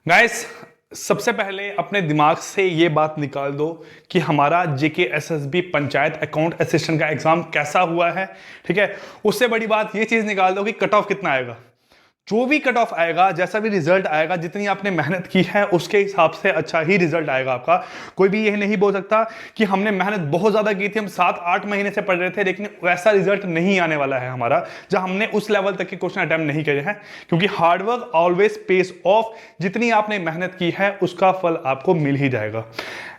Guys, सबसे पहले अपने दिमाग से ये बात निकाल दो कि हमारा जेके एसएसबी पंचायत अकाउंट असिस्टेंट का एग्जाम कैसा हुआ है। ठीक है, उससे बड़ी बात ये चीज निकाल दो कि कट ऑफ कितना आएगा। जो भी कट ऑफ आएगा, जैसा भी रिजल्ट आएगा, जितनी आपने मेहनत की है उसके हिसाब से अच्छा ही रिजल्ट आएगा आपका। कोई भी यही नहीं बोल सकता कि हमने मेहनत बहुत ज्यादा की थी, हम 7-8 महीने से पढ़ रहे थे, लेकिन वैसा रिजल्ट नहीं आने वाला है हमारा जब हमने उस लेवल तक के क्वेश्चन अटेम्प्ट नहीं करे हैं। क्योंकि हार्डवर्क ऑलवेज पेस ऑफ। जितनी आपने मेहनत की है उसका फल आपको मिल ही जाएगा।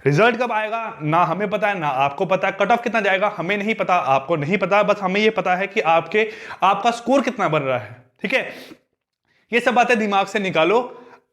रिजल्ट कब आएगा ना हमें पता है, ना आपको पता है। कट ऑफ कितना जाएगा हमें नहीं पता, आपको नहीं पता। बस हमें यह पता है कि आपका स्कोर कितना बन रहा है। ठीक है, ये सब बातें दिमाग से निकालो।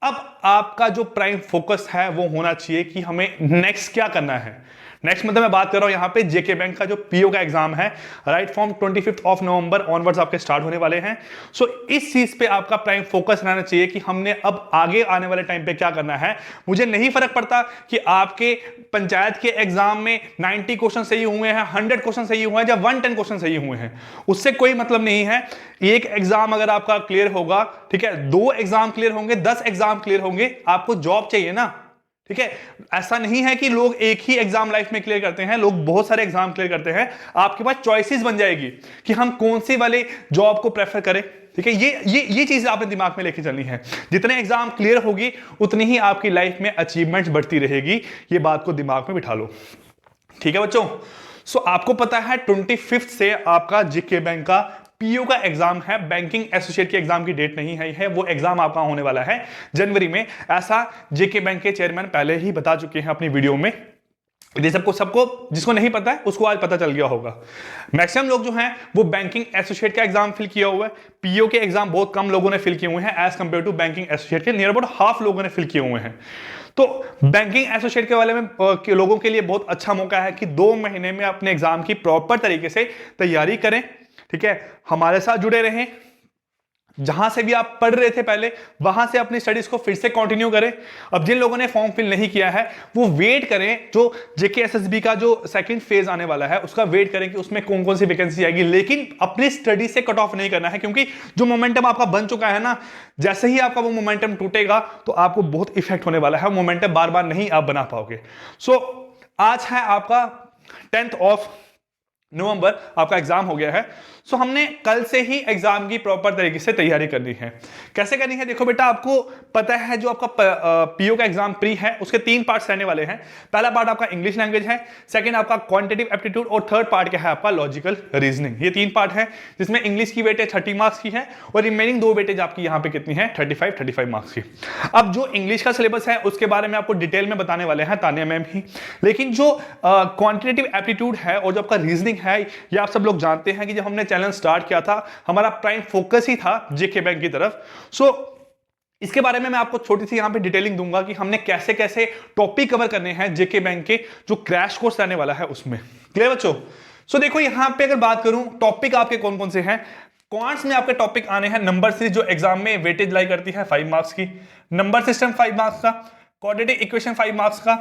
अब आपका जो प्राइम फोकस है वो होना चाहिए कि हमें नेक्स्ट क्या करना है। नेक्स्ट मतलब मैं बात कर रहा हूं यहां पे जेके बैंक का जो पीओ का एग्जाम है, right from 25 of November onwards आपके स्टार्ट होने वाले हैं। सो इस चीज पे आपका प्राइम फोकस रहना चाहिए कि हमने अब आगे आने वाले टाइम पे क्या करना है। मुझे नहीं फर्क पड़ता कि आपके पंचायत के एग्जाम में 90 क्वेश्चन सही हुए हैं, 100 क्वेश्चन सही हुए हैं या 110 क्वेश्चन सही हुए हैं, उससे कोई मतलब नहीं है। एक एग्जाम अगर आपका क्लियर होगा, ठीक है, 2 एग्जाम क्लियर होंगे, 10 एग्जाम क्लियर होंगे, आपको जॉब चाहिए ना। ठीक है, ऐसा नहीं है कि लोग एक ही एग्जाम लाइफ में क्लियर करते हैं, लोग बहुत सारे एग्जाम क्लियर करते हैं। आपके पास चॉइसेस बन जाएगी कि हम कौन सी वाले जॉब को प्रेफर करें। ठीक है, ये चीज आपने दिमाग में लेके चलनी है। जितने एग्जाम क्लियर होगी उतनी ही आपकी लाइफ में अचीवमेंट्स बढ़ती रहेगी। ये बात को दिमाग में बिठा लो। ठीक है बच्चों, सो आपको पता है 25 से आपका जीके बैंक का पीओ का एग्जाम है। बैंकिंग एसोसिएट के एग्जाम की डेट नहीं है, वो एग्जाम आपका होने वाला है जनवरी में। ऐसा जेके बैंक के चेयरमैन पहले ही बता चुके हैं अपनी वीडियो में। ये सबको जिसको नहीं पता है उसको आज पता चल गया होगा। मैक्सिमम लोग जो हैं वो बैंकिंग एसोसिएट का एग्जाम फिल किया हुआ है। पीओ के एग्जाम बहुत कम लोगों ने फिल किए हुए हैं as compare to banking associate के नियर अबाउट हाफ लोगों ने फिल किए हुए हैं। तो बैंकिंग एसोसिएट के वाले में लोगों के लिए बहुत अच्छा मौका है कि 2 महीने में अपने एग्जाम की प्रॉपर तरीके से तैयारी करें। ठीक है, हमारे साथ जुड़े रहें। जहां से भी आप पढ़ रहे थे पहले, वहां से अपनी स्टडीज को फिर से कंटिन्यू करें। अब जिन लोगों ने फॉर्म फिल नहीं किया है वो वेट करें, जो जेके एसएसबी का जो सेकंड फेज आने वाला है उसका वेट करें कि उसमें कौन कौन सी वैकेंसी आएगी। लेकिन अपनी स्टडी से कट ऑफ नहीं करना है, क्योंकि जो मोमेंटम आपका बन चुका है ना, जैसे ही आपका वो मोमेंटम टूटेगा तो आपको बहुत इफेक्ट होने वाला है। मोमेंटम बार बार नहीं आप बना पाओगे। सो आज है आपका 10 ऑफ नवंबर, आपका एग्जाम हो गया है। सो हमने कल से ही एग्जाम की प्रॉपर तरीके से तैयारी करनी है। कैसे करनी है देखो बेटा, आपको पता है जो आपका पीओ का एग्जाम प्री है उसके 3 पार्ट्स रहने वाले हैं। पहला पार्ट आपका इंग्लिश लैंग्वेज है, सेकंड आपका क्वांटिटेटिव एप्टीट्यूड और थर्ड पार्ट क्या है आपका लॉजिकल रीजनिंग। ये 3 पार्ट है जिसमें इंग्लिश की वेटेज 30 मार्क्स की है और रिमेनिंग 2 वेटेज आपकी यहाँ पे कितनी है 35 मार्क्स की। अब जो इंग्लिश का सिलेबस है उसके बारे में आपको डिटेल में बताने वाले हैं तानिया मैम ही। लेकिन जो क्वांटिटेटिव एप्टीट्यूड है और जो आपका रीजनिंग है, ये आप सब लोग जानते हैं कि जब हमने चैनल स्टार्ट किया था हमारा प्राइम फोकस ही था जेके बैंक की तरफ। सो इसके बारे में मैं आपको छोटी सी यहां पे डिटेलिंग दूंगा कि हमने कैसे कैसे टॉपिक कवर करने हैं जेके बैंक के जो क्रैश कोर्स रहने वाला है उसमें। क्लियर बच्चों? सो देखो यहां पे अगर बात करूं टॉपिक आपके कौन कौन से हैं। क्वांट्स में आपके टॉपिक आने हैं नंबर सीरीज जो एग्जाम में वेटेज लाई करती है 5 मार्क्स की, नंबर सिस्टम 5 मार्क्स का, क्वाड्रेटिक इक्वेशन 5 मार्क्स का,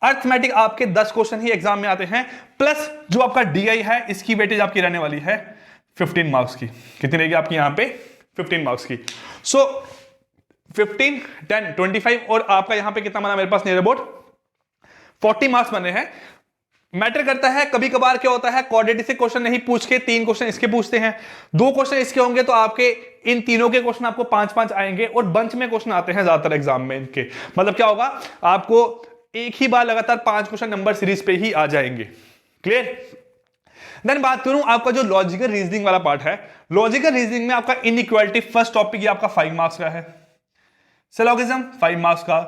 अर्थमेटिक आपके 10 क्वेश्चन ही एग्जाम में आते हैं, प्लस जो आपका डीआई है इसकी वेटेज आपकी रहने वाली है 15 मार्क्स की। कितनी रहेगी आपकी यहां पे 15 मार्क्स की। सो 15 10 25 और आपका यहां पे कितना बना मेरे पास नियर अबाउट 40 मार्क्स बने हैं। मैटर करता है कभी कभार क्या होता है क्वाड्रेटिक से क्वेश्चन नहीं पूछ के 3 क्वेश्चन इसके पूछते हैं, 2 क्वेश्चन इसके होंगे तो आपके इन तीनों के क्वेश्चन आपको 5-5 आएंगे और बंच में क्वेश्चन आते हैं ज्यादातर एग्जाम में इनके। मतलब क्या होगा, आपको एक ही बार लगातार 5 क्वेश्चन नंबर सीरीज पे ही आ जाएंगे। क्लियर? देन बात करूं आपका जो लॉजिकल रीजनिंग वाला पार्ट है, लॉजिकल रीजनिंग में आपका इनइक्वालिटी फर्स्ट टॉपिक ये आपका 5 मार्क्स का है, सिलोगिज्म 5 मार्क्स का,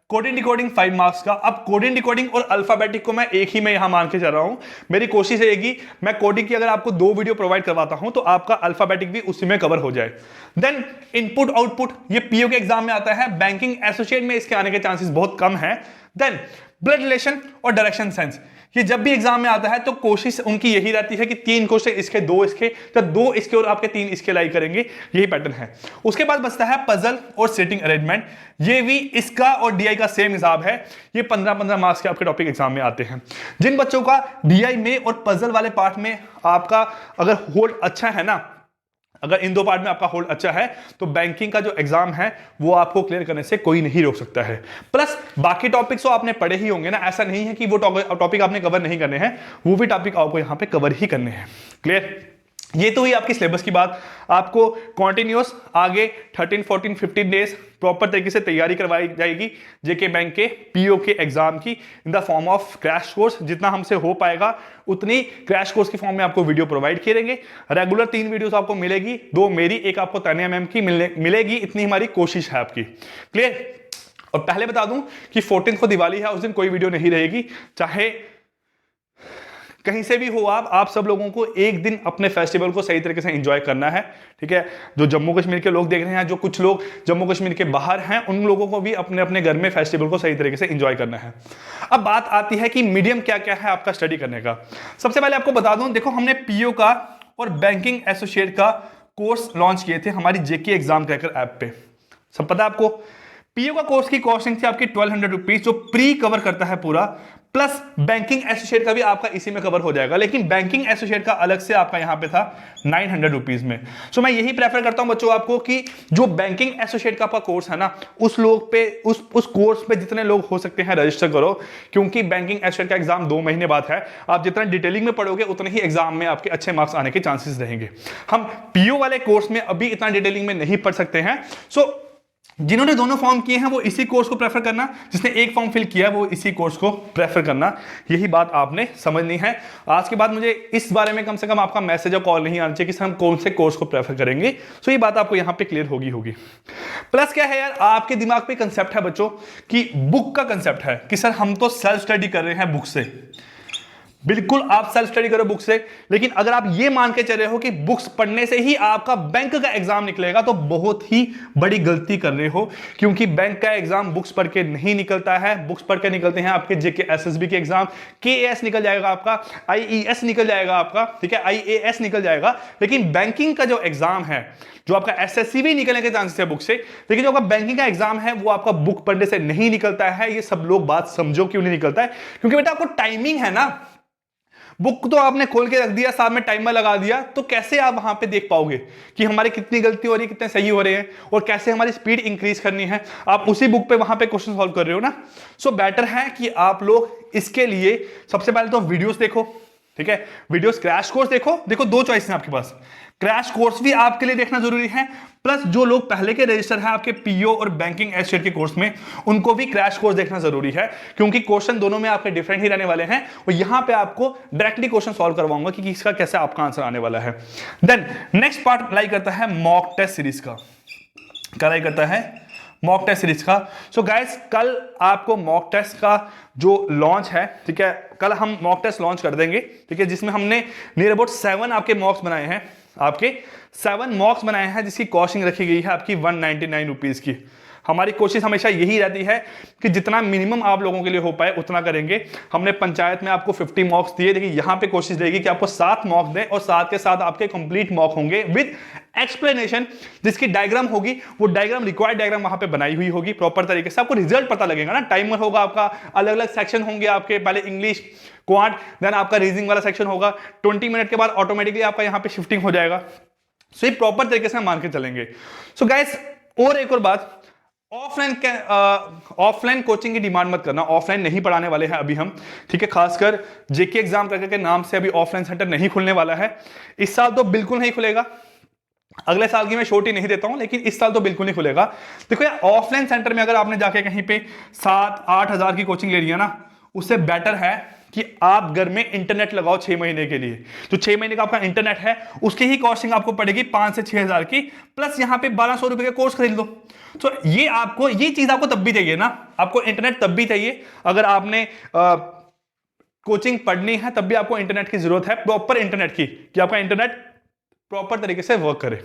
कोडिंग डिकोडिंग 5 मार्क्स का। अब कोडिंग डिकोडिंग और अल्फाबेटिक को मैं एक ही में यहां मान के चल रहा हूं। मेरी कोशिश रहेगी मैं कोडिंग की अगर आपको 2 वीडियो प्रोवाइड करवाता हूं तो आपका अल्फाबेटिक भी उसी में कवर हो जाए। देन इनपुट आउटपुट ये पीओ के एग्जाम में आता है, बैंकिंग एसोसिएट में इसके आने के चांसेस बहुत कम है। देन ब्लड रिलेशन और डायरेक्शन सेंस, ये जब भी एग्जाम में आता है तो कोशिश उनकी यही रहती है कि 3 क्वेश्चन इसके 2 इसके, तो 2 इसके और आपके 3 इसके लाई करेंगे, यही पैटर्न है। उसके बाद बचता है पजल और सेटिंग अरेंजमेंट, ये भी इसका और डीआई का सेम हिसाब है। ये 15-15 मार्क्स के आपके टॉपिक एग्जाम में आते हैं। जिन बच्चों का डीआई में और पजल वाले पार्ट में आपका अगर होल्ड अच्छा है ना, अगर इन दो पार्ट में आपका होल्ड अच्छा है तो बैंकिंग का जो एग्जाम है वो आपको क्लियर करने से कोई नहीं रोक सकता है। प्लस बाकी टॉपिक्स तो आपने पढ़े ही होंगे ना, ऐसा नहीं है कि वो टॉपिक आपने कवर नहीं करने हैं, वो भी टॉपिक आपको यहां पे कवर ही करने हैं। क्लियर? ये तो हुई आपकी सिलेबस की बात। आपको कॉन्टिन्यूस आगे 13, 14, 15 डेज प्रॉपर तरीके से तैयारी करवाई जाएगी जेके बैंक के पीओ के एग्जाम की in the form of crash course. जितना हमसे हो पाएगा उतनी क्रैश कोर्स के फॉर्म में आपको वीडियो प्रोवाइड करेंगे। रेगुलर 3 वीडियोस आपको मिलेगी, 2 मेरी, एक आपको तानिया मैम की मिलेगी। इतनी हमारी कोशिश है आपकी। क्लियर? और पहले बता दूं कि 14 को दिवाली है, उस दिन कोई वीडियो नहीं रहेगी। चाहे कहीं से भी हो आप सब लोगों को एक दिन अपने फेस्टिवल को सही तरीके से एंजॉय करना है। ठीक है? जो जम्मू कश्मीर के लोग देख रहे हैं, जो कुछ लोग जम्मू कश्मीर के बाहर हैं, उन लोगों को भी अपने अपने घर में फेस्टिवल को सही तरीके से एंजॉय करना है। अब बात आती है कि मीडियम क्या क्या है आपका स्टडी करने का। सबसे पहले आपको बता दूं, देखो हमने पीओ का और बैंकिंग एसोसिएट का कोर्स लॉन्च किए थे हमारी जेके एग्जाम क्रैकर ऐप पे। सब पता है आपको। पीओ का कोर्स की कॉस्टिंग थी आपकी 1200 रुपीज, जो प्री कवर करता है पूरा, प्लस बैंकिंग एसोसिएट का भी आपका इसी में कवर हो जाएगा। लेकिन बैंकिंग एसोसिएट का अलग से आपका यहां पे था 900 रुपीज में। सो मैं यही प्रेफर करता हूं बच्चों आपको कि जो बैंकिंग एसोसिएट का आपका कोर्स है ना, उस लोग पे उस कोर्स पे जितने लोग हो सकते हैं रजिस्टर करो, क्योंकि बैंकिंग एसोसिएट का एग्जाम 2 महीने बाद है। आप जितना डिटेलिंग में पढ़ोगे उतने ही एग्जाम में आपके अच्छे मार्क्स आने के चांसेस रहेंगे। हम पीओ वाले कोर्स में अभी इतना डिटेलिंग में नहीं पढ़ सकते हैं। सो जिन्होंने दोनों फॉर्म किए हैं वो इसी कोर्स को प्रेफर करना, जिसने एक फॉर्म फिल किया वो इसी कोर्स को प्रेफर करना। यही बात आपने समझनी है। आज के बाद मुझे इस बारे में कम से कम आपका मैसेज और कॉल नहीं आना चाहिए कि हम कौन से कोर्स को प्रेफर करेंगे। सो ये बात आपको यहां पे क्लियर होगी। प्लस क्या है यार, आपके दिमाग पे कंसेप्ट है बच्चों कि बुक का कंसेप्ट है कि सर हम तो सेल्फ स्टडी कर रहे हैं बुक से। बिल्कुल आप सेल्फ स्टडी करो बुक से, लेकिन अगर आप ये मान के चल रहे हो कि बुक्स पढ़ने से ही आपका बैंक का एग्जाम निकलेगा तो बहुत ही बड़ी गलती कर रहे हो। क्योंकि बैंक का एग्जाम बुक्स पढ़ के नहीं निकलता है। बुक्स पढ़ के निकलते हैं आपके जेके एसएसबी के एग्जाम, केएएस निकल जाएगा आपका, आईईएस निकल जाएगा आपका, ठीक है, आईएएस निकल जाएगा। लेकिन बैंकिंग का जो एग्जाम है, जो आपका एसएससी भी निकलने के चांसेस है बुक से, लेकिन जो आपका बैंकिंग का एग्जाम है वो आपका बुक पढ़ने से नहीं निकलता है। ये सब लोग बात समझो क्यों नहीं निकलता है, क्योंकि बेटा आपको टाइमिंग है ना। बुक तो आपने खोल के रख दिया, साथ में टाइमर लगा दिया, तो कैसे आप वहां पे देख पाओगे कि हमारी कितनी गलती हो रही है, कितने सही हो रहे हैं, और कैसे हमारी स्पीड इंक्रीज करनी है। आप उसी बुक पे वहां पे क्वेश्चन सॉल्व कर रहे हो ना। सो बेटर है कि आप लोग इसके लिए सबसे पहले तो वीडियोस देखो। ठीक है, वीडियोस क्रैश कोर्स देखो 2 चॉइस है आपके पास। क्रैश कोर्स भी आपके लिए देखना जरूरी है, प्लस जो लोग पहले के रजिस्टर हैं आपके पीओ और बैंकिंग एसोसिएट के कोर्स में, उनको भी क्रैश कोर्स देखना जरूरी है, क्योंकि क्वेश्चन दोनों में आपके डिफरेंट ही रहने वाले हैं। और यहां पे आपको डायरेक्टली क्वेश्चन सॉल्व करवाऊंगा कि इसका कैसे आपका आंसर आने वाला है। देन नेक्स्ट पार्ट लाई करता है मॉक टेस्ट सीरीज का। क्या लाई करता है? मॉक टेस्ट सीरीज का। सो गाइस, कल आपको मॉक टेस्ट का जो लॉन्च है, ठीक है, कल हम मॉक टेस्ट लॉन्च कर देंगे, ठीक है, जिसमें हमने नियर अबाउट 7 आपके मॉक्स बनाए हैं। आपके 7 मॉक्स बनाए हैं जिसकी कॉस्टिंग रखी गई है आपकी 199 रुपीज की। हमारी कोशिश हमेशा यही रहती है कि जितना मिनिमम आप लोगों के लिए हो पाए उतना करेंगे। हमने पंचायत में आपको 50 मॉक्स दिए, लेकिन यहां पे कोशिश रहेगी कि आपको 7 मॉक दें, और साथ के साथ आपके कंप्लीट मॉक होंगे विद एक्सप्लेनेशन, जिसकी डायग्राम होगी, वो डायग्राम रिक्वायर्ड डायग्राम वहां पे बनाई हुई होगी प्रॉपर तरीके से। आपको रिजल्ट पता लगेगा ना, टाइमर होगा आपका, अलग अलग सेक्शन होंगे आपके, पहले इंग्लिश, क्वांट, देन आपका रीजनिंग वाला सेक्शन होगा। 20 मिनट के बाद ऑटोमेटिकली आपका यहां पे शिफ्टिंग हो जाएगा। सो ये प्रॉपर तरीके से हम मान के चलेंगे। सो गाइस, और एक और बात, ऑफलाइन कोचिंग की डिमांड मत करना। ऑफलाइन नहीं पढ़ाने वाले हैं अभी हम, ठीक है, खासकर जेके एग्जाम करके के नाम से अभी ऑफलाइन सेंटर नहीं खुलने वाला है। इस साल तो बिल्कुल नहीं खुलेगा, अगले साल की मैं छोटी नहीं देता हूं, लेकिन इस साल तो बिल्कुल नहीं खुलेगा। देखो यार, ऑफलाइन सेंटर में अगर आपने जाके कहीं पे 7-8 हजार की कोचिंग ले लिया ना, उससे बेटर है कि आप घर में इंटरनेट लगाओ 6 महीने के लिए। जो 6 महीने का आपका इंटरनेट है उसकी ही कॉस्टिंग आपको पड़ेगी 5 से 6 हजार की, प्लस यहां पे 1200 रुपए का कोर्स खरीद लो। तो ये चीज आपको तब भी चाहिए ना, आपको इंटरनेट तब भी चाहिए अगर आपने कोचिंग पढ़नी है, तब भी आपको इंटरनेट की जरूरत है, प्रॉपर इंटरनेट की, कि आपका इंटरनेट प्रॉपर तरीके से वर्क करे।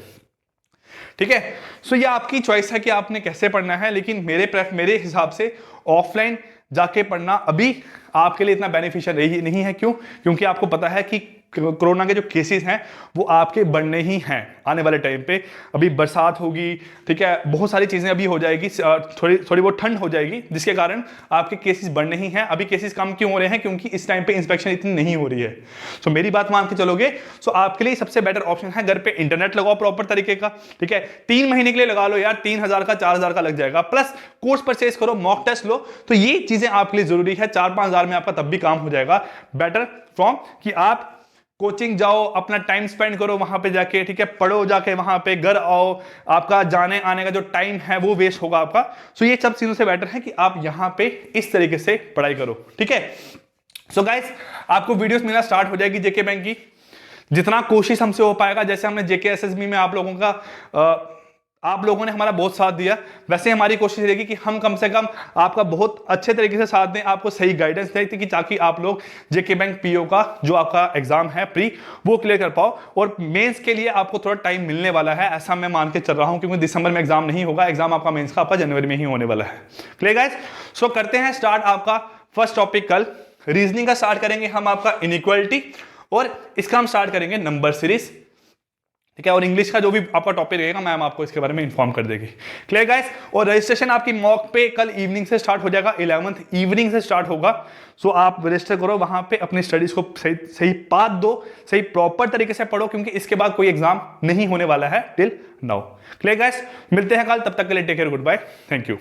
ठीक है, सो ये आपकी चॉइस है कि आपने कैसे पढ़ना है, लेकिन मेरे हिसाब से ऑफलाइन जाके पढ़ना अभी आपके लिए इतना बेनिफिशियल नहीं है। क्यों? क्योंकि आपको पता है कि कोरोना के जो केसेस हैं वो आपके बढ़ने ही हैं आने वाले टाइम पे। अभी बरसात होगी, ठीक है, बहुत सारी चीज़ें अभी हो जाएगी, थोड़ी बहुत ठंड हो जाएगी, जिसके कारण आपके केसेस बढ़ने ही हैं। अभी केसेस कम क्यों हो रहे हैं? क्योंकि इस टाइम पे इंस्पेक्शन इतनी नहीं हो रही है। सो मेरी बात मान के चलोगे तो आपके लिए सबसे बेटर ऑप्शन है घर पे इंटरनेट लगाओ प्रॉपर तरीके का, ठीक है, 3 महीने के लिए लगा लो यार, 3,000 का 4,000 का लग जाएगा, प्लस कोर्स परचेज करो, मॉक टेस्ट लो। तो ये चीजें आपके लिए जरूरी है। 4-5 हजार में आपका तब भी काम हो जाएगा, बेटर फ्रॉम कि आप कोचिंग जाओ, अपना टाइम स्पेंड करो वहां पे जाके, ठीक है, पढ़ो जाके वहां पे, घर आओ, आपका जाने आने का जो टाइम है वो वेस्ट होगा आपका। सो ये सब चीजों से बेटर है कि आप यहां पे इस तरीके से पढ़ाई करो, ठीक है। सो गाइस, आपको वीडियोस मिलना स्टार्ट हो जाएगी जेके बैंक की, जितना कोशिश हमसे हो पाएगा। जैसे हमने जेके एसएसबी में आप लोगों ने हमारा बहुत साथ दिया, वैसे हमारी कोशिश रहेगी कि हम कम से कम आपका बहुत अच्छे तरीके से साथ दें, आपको सही गाइडेंस दें, कि ताकि आप लोग जेके बैंक पीओ का जो आपका एग्जाम है प्री, वो क्लियर कर पाओ। और मेंस के लिए आपको थोड़ा टाइम मिलने वाला है, ऐसा मैं मान के चल रहा हूं, क्योंकि दिसंबर में एग्जाम नहीं होगा, एग्जाम आपका मेंस का आपका जनवरी में ही होने वाला है। Clear guys? सो करते हैं स्टार्ट आपका फर्स्ट टॉपिक। कल रीजनिंग का स्टार्ट करेंगे हम आपका इनइक्वालिटी, और इसका हम स्टार्ट करेंगे नंबर सीरीज, ठीक है। और इंग्लिश का जो भी आपका टॉपिक रहेगा मैम आपको इसके बारे में इन्फॉर्म कर देगी। Clear guys? और रजिस्ट्रेशन आपकी मॉक पे कल इवनिंग से स्टार्ट हो जाएगा, 11th इवनिंग से स्टार्ट होगा। सो आप रजिस्टर करो, वहां पे अपनी स्टडीज को सही पाथ दो, सही प्रॉपर तरीके से पढ़ो, क्योंकि इसके बाद कोई एग्जाम नहीं होने वाला है टिल नाउ। Clear guys? मिलते हैं कल, तब तक के लिए take care, goodbye, thank you.